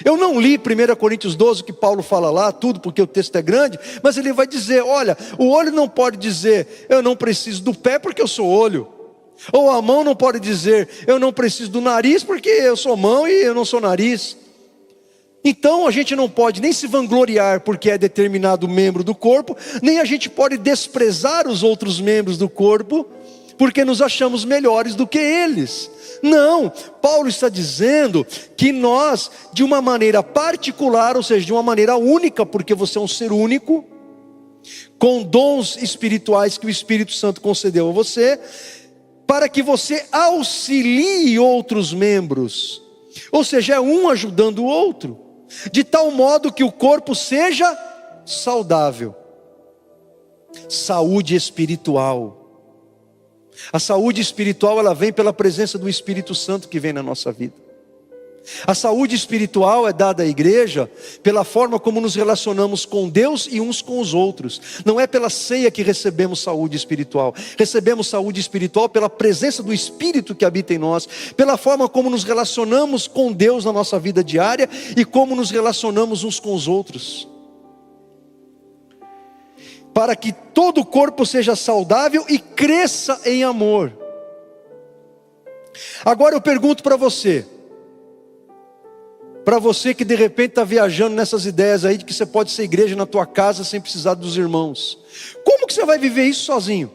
Eu não li 1 Coríntios 12, que Paulo fala lá, tudo, porque o texto é grande, mas ele vai dizer, olha, o olho não pode dizer, eu não preciso do pé porque eu sou olho. Ou a mão não pode dizer, eu não preciso do nariz porque eu sou mão e eu não sou nariz. Então a gente não pode nem se vangloriar porque é determinado membro do corpo, nem a gente pode desprezar os outros membros do corpo, porque nos achamos melhores do que eles. Não, Paulo está dizendo que nós, de uma maneira particular, ou seja, de uma maneira única, porque você é um ser único, com dons espirituais que o Espírito Santo concedeu a você, para que você auxilie outros membros, ou seja, é um ajudando o outro, de tal modo que o corpo seja saudável. Saúde espiritual. A saúde espiritual, ela vem pela presença do Espírito Santo que vem na nossa vida. A saúde espiritual é dada à igreja pela forma como nos relacionamos com Deus e uns com os outros. Não é pela ceia que recebemos saúde espiritual. Recebemos saúde espiritual pela presença do Espírito que habita em nós, pela forma como nos relacionamos com Deus na nossa vida diária e como nos relacionamos uns com os outros. Para que todo o corpo seja saudável e cresça em amor. Agora eu pergunto para você que de repente está viajando nessas ideias aí de que você pode ser igreja na tua casa sem precisar dos irmãos. Como que você vai viver isso sozinho?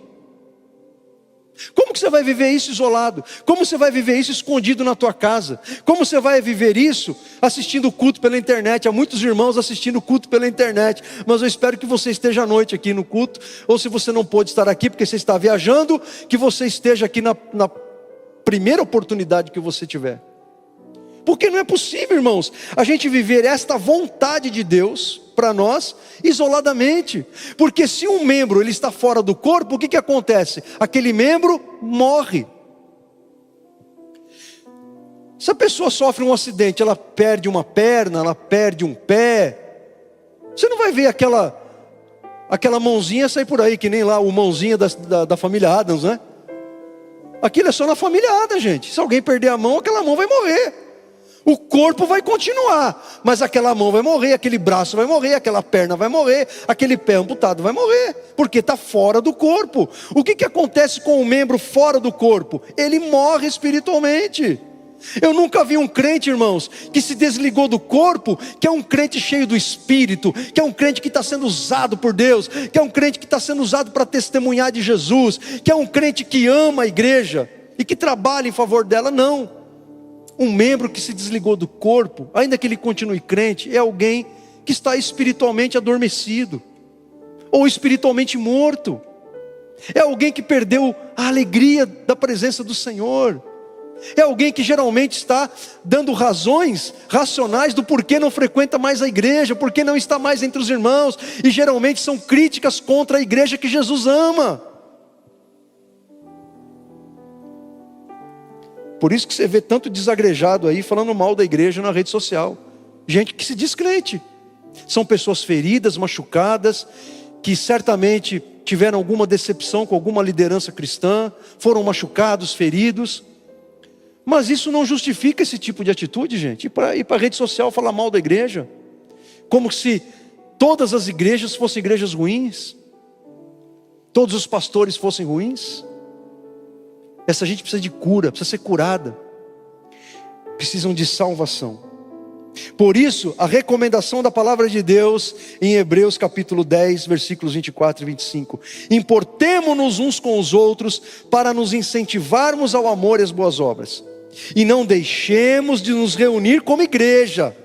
Como que você vai viver isso isolado? Como você vai viver isso escondido na tua casa? Como você vai viver isso assistindo o culto pela internet? Há muitos irmãos assistindo o culto pela internet, mas eu espero que você esteja à noite aqui no culto, ou se você não pôde estar aqui porque você está viajando, que você esteja aqui na primeira oportunidade que você tiver. Porque não é possível, irmãos, a gente viver esta vontade de Deus para nós isoladamente. Porque se um membro ele está fora do corpo, o que acontece? Aquele membro morre. Se a pessoa sofre um acidente, ela perde uma perna, ela perde um pé, você não vai ver aquela mãozinha sair por aí, que nem lá o mãozinha da família Adams, né? Aquilo é só na família Adams, gente. Se alguém perder a mão, aquela mão vai morrer. O corpo vai continuar, mas aquela mão vai morrer, aquele braço vai morrer, aquela perna vai morrer, aquele pé amputado vai morrer, porque está fora do corpo. O que acontece com o membro fora do corpo? Ele morre espiritualmente. Eu nunca vi um crente, irmãos, que se desligou do corpo, que é um crente cheio do Espírito, que é um crente que está sendo usado por Deus, que é um crente que está sendo usado para testemunhar de Jesus, que é um crente que ama a igreja e que trabalha em favor dela. Não. Um membro que se desligou do corpo, ainda que ele continue crente, é alguém que está espiritualmente adormecido, ou espiritualmente morto. É alguém que perdeu a alegria da presença do Senhor. É alguém que geralmente está dando razões racionais do porquê não frequenta mais a igreja, porquê não está mais entre os irmãos, e geralmente são críticas contra a igreja que Jesus ama. Por isso que você vê tanto desagrejado aí falando mal da igreja na rede social. Gente que se diz crente. São pessoas feridas, machucadas, que certamente tiveram alguma decepção com alguma liderança cristã, foram machucados, feridos. Mas isso não justifica esse tipo de atitude, gente. Ir para a rede social falar mal da igreja, como se todas as igrejas fossem igrejas ruins, todos os pastores fossem ruins. Essa gente precisa de cura, precisa ser curada, precisam de salvação. Por isso, a recomendação da palavra de Deus em Hebreus capítulo 10, versículos 24 e 25. Importemo-nos uns com os outros para nos incentivarmos ao amor e às boas obras. E não deixemos de nos reunir como igreja.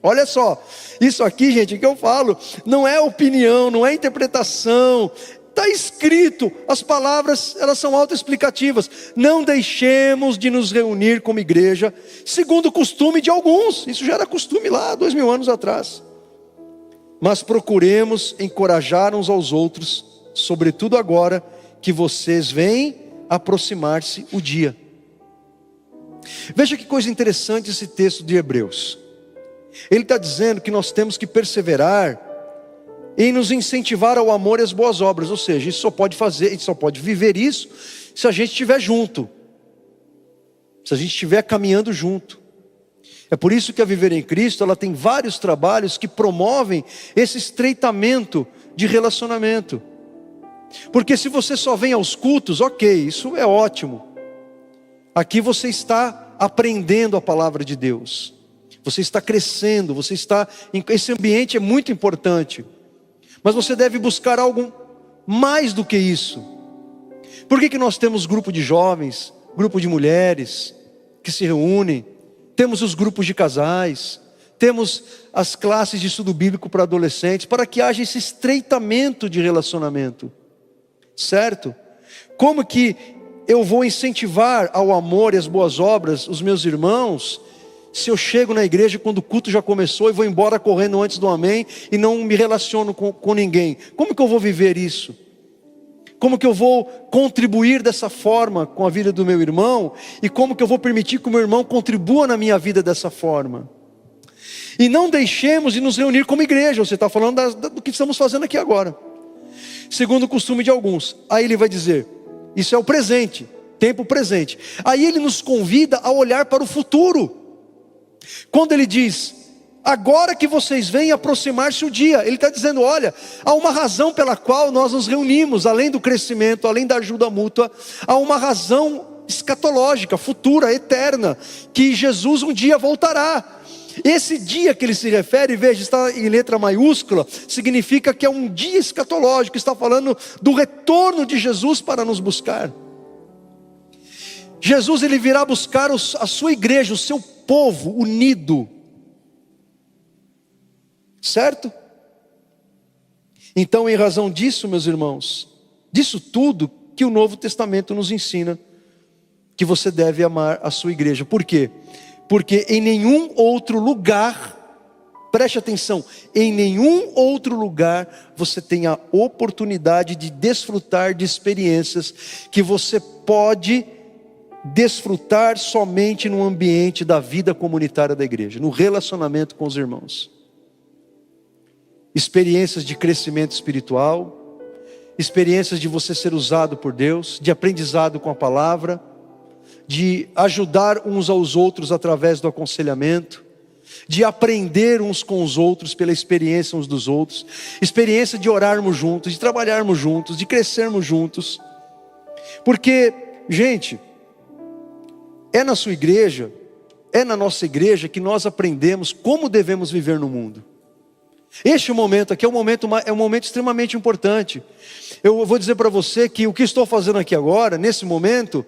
Olha só, isso aqui, gente, que eu falo, não é opinião, não é interpretação. Está escrito, as palavras, elas são autoexplicativas. Não deixemos de nos reunir como igreja, segundo o costume de alguns. Isso já era costume lá, 2000 anos atrás. Mas procuremos encorajar uns aos outros, sobretudo agora que vocês veem aproximar-se o dia. Veja que coisa interessante esse texto de Hebreus. Ele está dizendo que nós temos que perseverar em nos incentivar ao amor e às boas obras. Ou seja, isso só pode fazer, a gente só pode viver isso se a gente estiver junto, se a gente estiver caminhando junto. É por isso que a Viver em Cristo, ela tem vários trabalhos que promovem esse estreitamento de relacionamento. Porque se você só vem aos cultos, ok, isso é ótimo. Aqui você está aprendendo a palavra de Deus, você está crescendo, esse ambiente é muito importante. Mas você deve buscar algo mais do que isso. Por que nós temos grupo de jovens, grupo de mulheres que se reúnem? Temos os grupos de casais, temos as classes de estudo bíblico para adolescentes, para que haja esse estreitamento de relacionamento, certo? Como que eu vou incentivar ao amor e às boas obras os meus irmãos, se eu chego na igreja quando o culto já começou e vou embora correndo antes do amém e não me relaciono com ninguém? Como que eu vou viver isso? Como que eu vou contribuir dessa forma com a vida do meu irmão? E como que eu vou permitir que o meu irmão contribua na minha vida dessa forma? E não deixemos de nos reunir como igreja. Você está falando do que estamos fazendo aqui agora, segundo o costume de alguns. Aí ele vai dizer, isso é o presente, tempo presente. Aí ele nos convida a olhar para o futuro. Quando ele diz, agora que vocês veem aproximar-se o dia, ele está dizendo, olha, há uma razão pela qual nós nos reunimos, além do crescimento, além da ajuda mútua, há uma razão escatológica, futura, eterna, que Jesus um dia voltará. Esse dia que ele se refere, veja, está em letra maiúscula, significa que é um dia escatológico, está falando do retorno de Jesus para nos buscar. Jesus, ele virá buscar a sua igreja, o seu povo unido, certo? Então, em razão disso, meus irmãos, disso tudo que o Novo Testamento nos ensina, que você deve amar a sua igreja. Por quê? Porque em nenhum outro lugar, preste atenção, em nenhum outro lugar você tem a oportunidade de desfrutar de experiências que você pode desfrutar somente no ambiente da vida comunitária da igreja, no relacionamento com os irmãos. Experiências de crescimento espiritual, experiências de você ser usado por Deus, de aprendizado com a palavra, de ajudar uns aos outros através do aconselhamento, de aprender uns com os outros pela experiência uns dos outros, experiência de orarmos juntos, de trabalharmos juntos, de crescermos juntos. Porque, gente, é na sua igreja, é na nossa igreja que nós aprendemos como devemos viver no mundo. Este momento aqui é um momento extremamente importante. Eu vou dizer para você que o que estou fazendo aqui agora, nesse momento,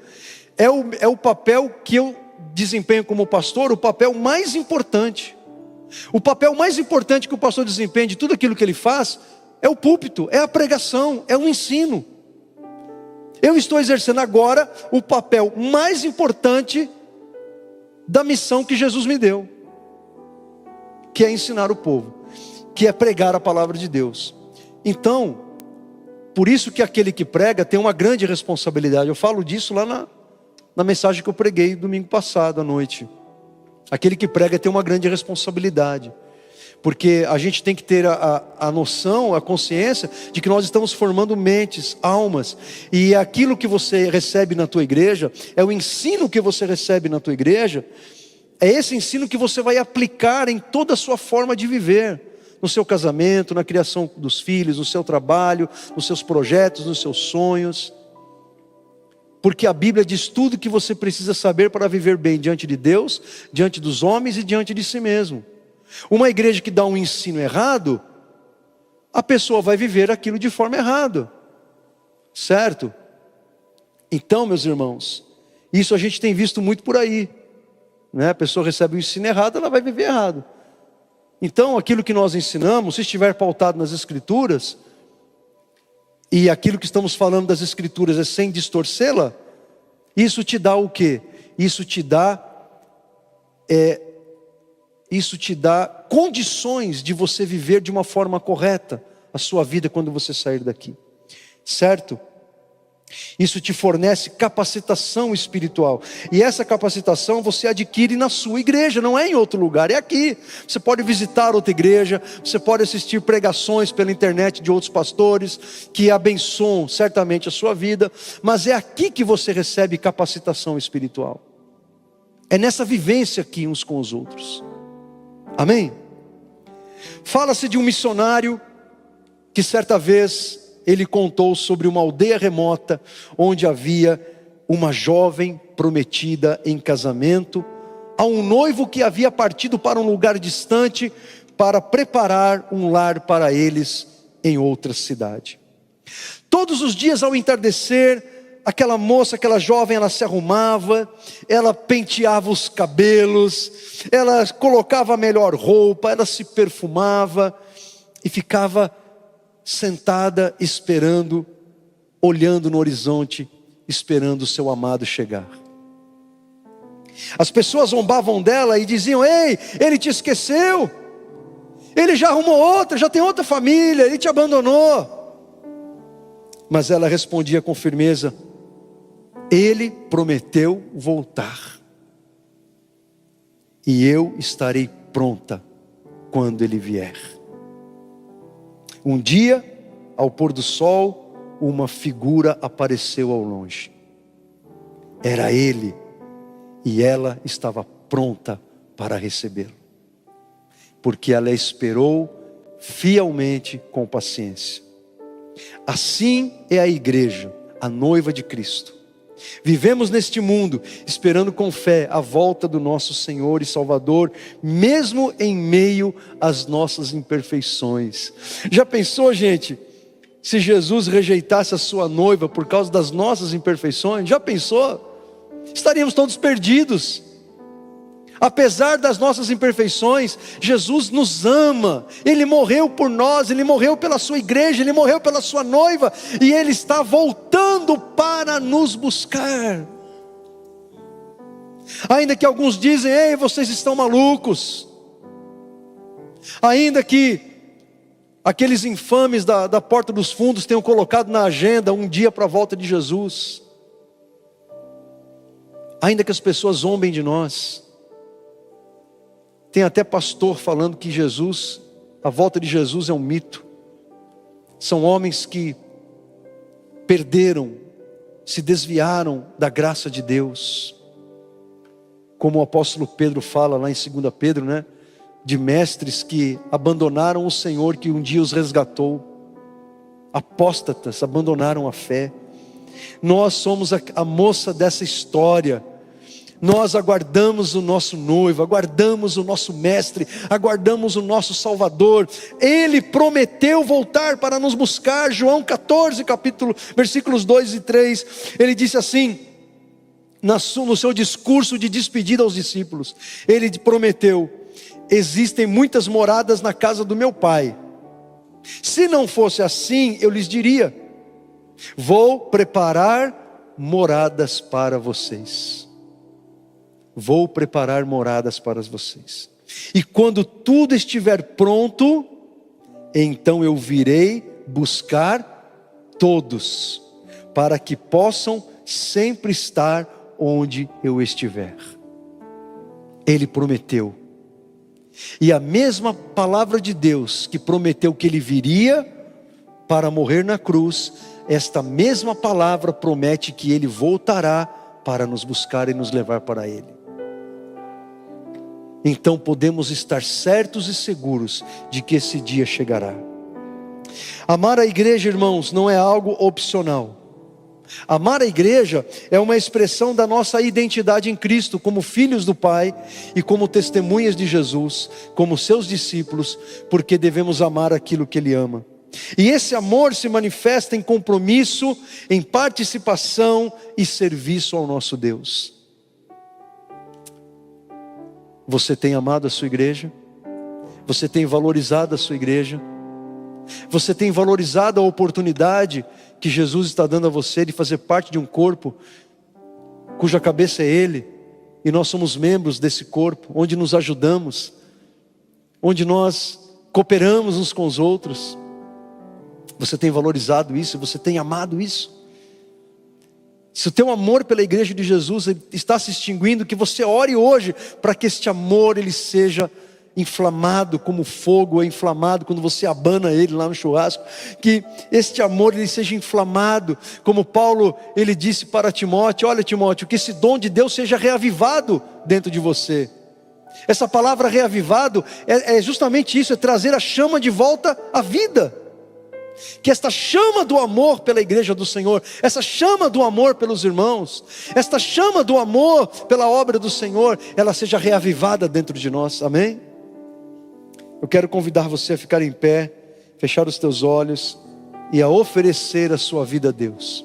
é o papel que eu desempenho como pastor, o papel mais importante. O papel mais importante que o pastor desempenha de tudo aquilo que ele faz é o púlpito, é a pregação, é o ensino. Eu estou exercendo agora o papel mais importante da missão que Jesus me deu, que é ensinar o povo, que é pregar a palavra de Deus. Então, por isso que aquele que prega tem uma grande responsabilidade. Eu falo disso lá na mensagem que eu preguei domingo passado à noite. Aquele que prega tem uma grande responsabilidade, porque a gente tem que ter a noção, a consciência de que nós estamos formando mentes, almas, e aquilo que você recebe na tua igreja, é o ensino que você recebe na tua igreja, é esse ensino que você vai aplicar em toda a sua forma de viver, no seu casamento, na criação dos filhos, no seu trabalho, nos seus projetos, nos seus sonhos. Porque a Bíblia diz tudo que você precisa saber para viver bem diante de Deus, diante dos homens e diante de si mesmo. Uma igreja que dá um ensino errado, a pessoa vai viver aquilo de forma errada, certo? Então, meus irmãos, isso a gente tem visto muito por aí, né? A pessoa recebe um ensino errado, ela vai viver errado. Então, aquilo que nós ensinamos, se estiver pautado nas Escrituras, e aquilo que estamos falando das Escrituras é sem distorcê-la, isso te dá o quê? Isso te dá condições de você viver de uma forma correta a sua vida quando você sair daqui, certo? Isso te fornece capacitação espiritual, e essa capacitação você adquire na sua igreja, não é em outro lugar, é aqui. Você pode visitar outra igreja, você pode assistir pregações pela internet de outros pastores, que abençoam certamente a sua vida, mas é aqui que você recebe capacitação espiritual, é nessa vivência aqui uns com os outros, amém? Fala-se de um missionário que certa vez ele contou sobre uma aldeia remota, onde havia uma jovem prometida em casamento a um noivo que havia partido para um lugar distante para preparar um lar para eles em outra cidade. Todos os dias ao entardecer, aquela moça, aquela jovem, ela se arrumava, ela penteava os cabelos, ela colocava a melhor roupa, ela se perfumava e ficava sentada esperando, olhando no horizonte, esperando o seu amado chegar. As pessoas zombavam dela e diziam: ei, ele te esqueceu, ele já arrumou outra, já tem outra família, ele te abandonou. Mas ela respondia com firmeza: ele prometeu voltar, e eu estarei pronta quando ele vier. Um dia, ao pôr do sol, uma figura apareceu ao longe. Era ele, e ela estava pronta para recebê-lo, porque ela esperou fielmente com paciência. Assim é a igreja, a noiva de Cristo. Vivemos neste mundo, esperando com fé a volta do nosso Senhor e Salvador, mesmo em meio às nossas imperfeições. Já pensou, gente, se Jesus rejeitasse a sua noiva por causa das nossas imperfeições? Já pensou? Estaríamos todos perdidos. Apesar das nossas imperfeições, Jesus nos ama, Ele morreu por nós, Ele morreu pela sua igreja, Ele morreu pela sua noiva, e Ele está voltando para nos buscar. Ainda que alguns dizem: ei, vocês estão malucos. Ainda que aqueles infames da porta dos fundos tenham colocado na agenda um dia para a volta de Jesus. Ainda que as pessoas zombem de nós. Tem até pastor falando que a volta de Jesus é um mito. São homens que perderam, se desviaram da graça de Deus. Como o apóstolo Pedro fala lá em 2 Pedro, né? De mestres que abandonaram o Senhor que um dia os resgatou. Apóstatas, abandonaram a fé. Nós somos a moça dessa história. Nós aguardamos o nosso noivo, aguardamos o nosso mestre, aguardamos o nosso Salvador. Ele prometeu voltar para nos buscar. João 14, versículos 2 e 3. Ele disse assim, no seu discurso de despedida aos discípulos, ele prometeu: existem muitas moradas na casa do meu Pai. Se não fosse assim, eu lhes diria: vou preparar moradas para vocês. vou preparar moradas para vocês. E quando tudo estiver pronto, então eu virei buscar todos, para que possam sempre estar onde eu estiver. Ele prometeu. E a mesma palavra de Deus que prometeu que Ele viria para morrer na cruz, esta mesma palavra promete que Ele voltará para nos buscar e nos levar para Ele. Então podemos estar certos e seguros de que esse dia chegará. Amar a igreja, irmãos, não é algo opcional. Amar a igreja é uma expressão da nossa identidade em Cristo, como filhos do Pai e como testemunhas de Jesus, como seus discípulos, porque devemos amar aquilo que Ele ama. E esse amor se manifesta em compromisso, em participação e serviço ao nosso Deus. Você tem amado a sua igreja? Você tem valorizado a sua igreja? Você tem valorizado a oportunidade que Jesus está dando a você de fazer parte de um corpo cuja cabeça é Ele, e nós somos membros desse corpo, onde nos ajudamos, onde nós cooperamos uns com os outros? Você tem valorizado isso? Você tem amado isso? Se o teu amor pela igreja de Jesus está se extinguindo, que você ore hoje para que este amor ele seja inflamado como fogo é inflamado quando você abana ele lá no churrasco, que este amor ele seja inflamado, como Paulo ele disse para Timóteo: olha Timóteo, que esse dom de Deus seja reavivado dentro de você. Essa palavra reavivado é justamente isso, é trazer a chama de volta à vida. Que esta chama do amor pela igreja do Senhor, essa chama do amor pelos irmãos, esta chama do amor pela obra do Senhor, ela seja reavivada dentro de nós, amém? Eu quero convidar você a ficar em pé, fechar os teus olhos e a oferecer a sua vida a Deus.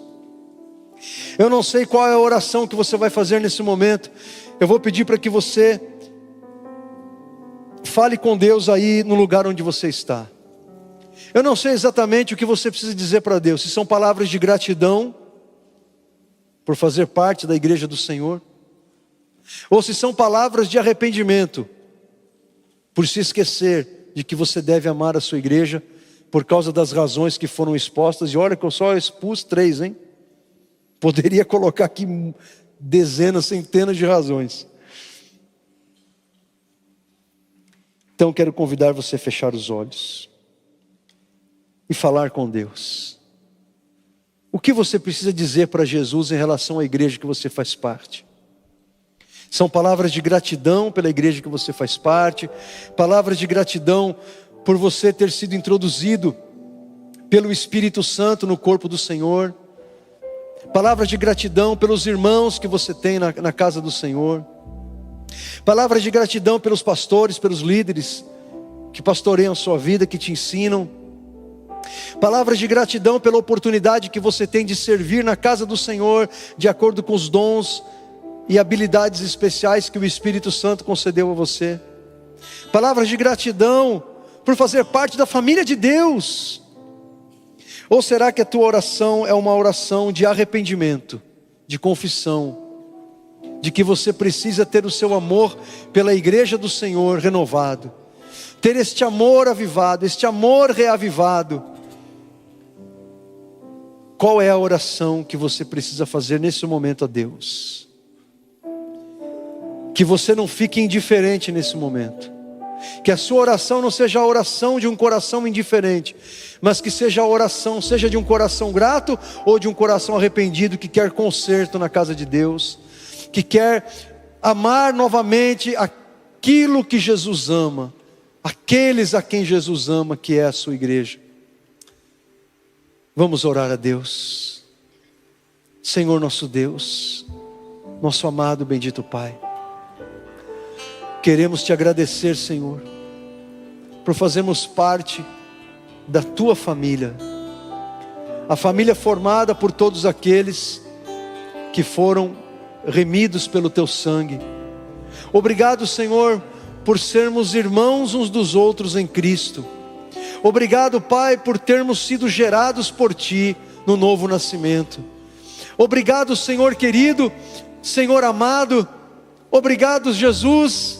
Eu não sei qual é a oração que você vai fazer nesse momento. Eu vou pedir para que você fale com Deus aí no lugar onde você está. Eu não sei exatamente o que você precisa dizer para Deus, se são palavras de gratidão por fazer parte da igreja do Senhor, ou se são palavras de arrependimento por se esquecer de que você deve amar a sua igreja por causa das razões que foram expostas. E olha que eu só expus 3, hein? Poderia colocar aqui dezenas, centenas de razões. Então quero convidar você a fechar os olhos e falar com Deus. O que você precisa dizer para Jesus em relação à igreja que você faz parte? São palavras de gratidão pela igreja que você faz parte, palavras de gratidão por você ter sido introduzido pelo Espírito Santo no corpo do Senhor, palavras de gratidão pelos irmãos que você tem na casa do Senhor, palavras de gratidão pelos pastores, pelos líderes que pastoreiam a sua vida, que te ensinam, palavras de gratidão pela oportunidade que você tem de servir na casa do Senhor, de acordo com os dons e habilidades especiais que o Espírito Santo concedeu a você. Palavras de gratidão por fazer parte da família de Deus. Ou será que a tua oração é uma oração de arrependimento, de confissão, de que você precisa ter o seu amor pela igreja do Senhor renovado, ter este amor avivado, este amor reavivado? Qual é a oração que você precisa fazer nesse momento a Deus? Que você não fique indiferente nesse momento, que a sua oração não seja a oração de um coração indiferente, mas que seja a oração, seja de um coração grato ou de um coração arrependido, que quer conserto na casa de Deus, que quer amar novamente aquilo que Jesus ama, aqueles a quem Jesus ama, que é a sua igreja. Vamos orar a Deus. Senhor nosso Deus, nosso amado bendito Pai, queremos te agradecer, Senhor, por fazermos parte da tua família, a família formada por todos aqueles que foram remidos pelo teu sangue. Obrigado, Senhor, por sermos irmãos uns dos outros em Cristo. Obrigado, Pai, por termos sido gerados por ti no novo nascimento. Obrigado, Senhor querido, Senhor amado, Obrigado, Jesus,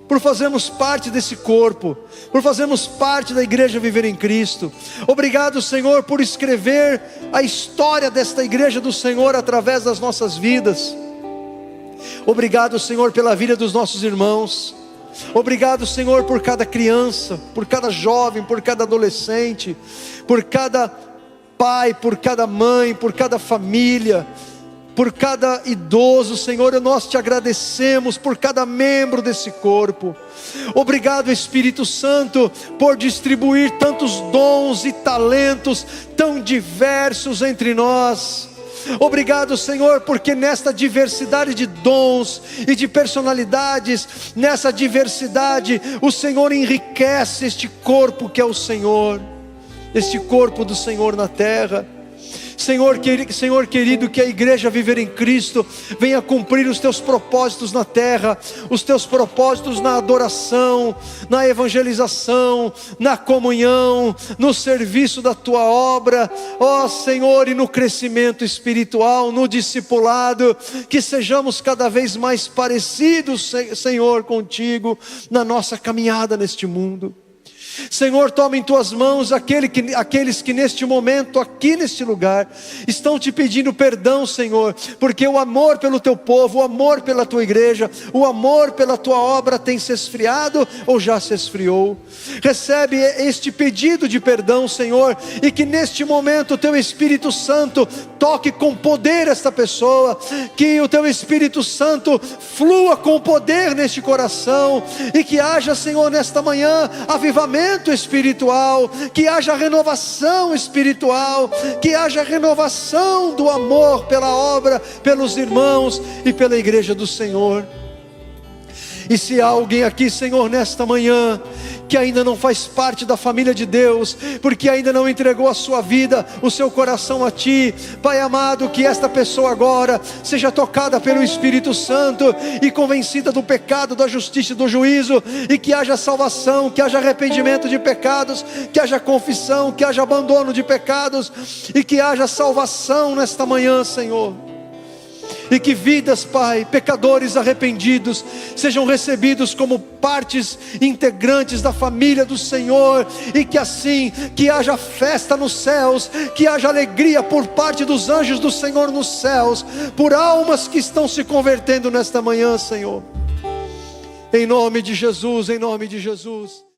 por fazermos parte desse corpo, por fazermos parte da igreja Viver em Cristo. Obrigado, Senhor, por escrever a história desta igreja do Senhor através das nossas vidas. Obrigado, Senhor, pela vida dos nossos irmãos. Obrigado, Senhor, por cada criança, por cada jovem, por cada adolescente, por cada pai, por cada mãe, por cada família, por cada idoso. Senhor, nós te agradecemos por cada membro desse corpo. Obrigado, Espírito Santo, por distribuir tantos dons e talentos tão diversos entre nós. Obrigado, Senhor, porque nesta diversidade de dons e de personalidades, nessa diversidade, o Senhor enriquece este corpo que é o Senhor, este corpo do Senhor na terra. Senhor querido, que a igreja Viver em Cristo venha cumprir os teus propósitos na terra, os teus propósitos na adoração, na evangelização, na comunhão, no serviço da tua obra, ó Senhor, e no crescimento espiritual, no discipulado, que sejamos cada vez mais parecidos, Senhor, contigo, na nossa caminhada neste mundo. Senhor, toma em tuas mãos aqueles que neste momento, aqui neste lugar, estão te pedindo perdão, Senhor, porque o amor pelo teu povo, o amor pela tua igreja, o amor pela tua obra tem se esfriado ou já se esfriou. Recebe este pedido de perdão, Senhor, e que neste momento o teu Espírito Santo toque com poder esta pessoa, que o teu Espírito Santo flua com poder neste coração, e que haja, Senhor, nesta manhã, avivamento espiritual, que haja renovação espiritual, que haja renovação do amor pela obra, pelos irmãos e pela igreja do Senhor. E se há alguém aqui, Senhor, nesta manhã, que ainda não faz parte da família de Deus, porque ainda não entregou a sua vida, o seu coração a Ti, Pai amado, que esta pessoa agora seja tocada pelo Espírito Santo e convencida do pecado, da justiça e do juízo, e que haja salvação, que haja arrependimento de pecados, que haja confissão, que haja abandono de pecados, e que haja salvação nesta manhã, Senhor. E que vidas, Pai, pecadores arrependidos, sejam recebidos como partes integrantes da família do Senhor. E que assim, que haja festa nos céus, que haja alegria por parte dos anjos do Senhor nos céus, por almas que estão se convertendo nesta manhã, Senhor. Em nome de Jesus, em nome de Jesus.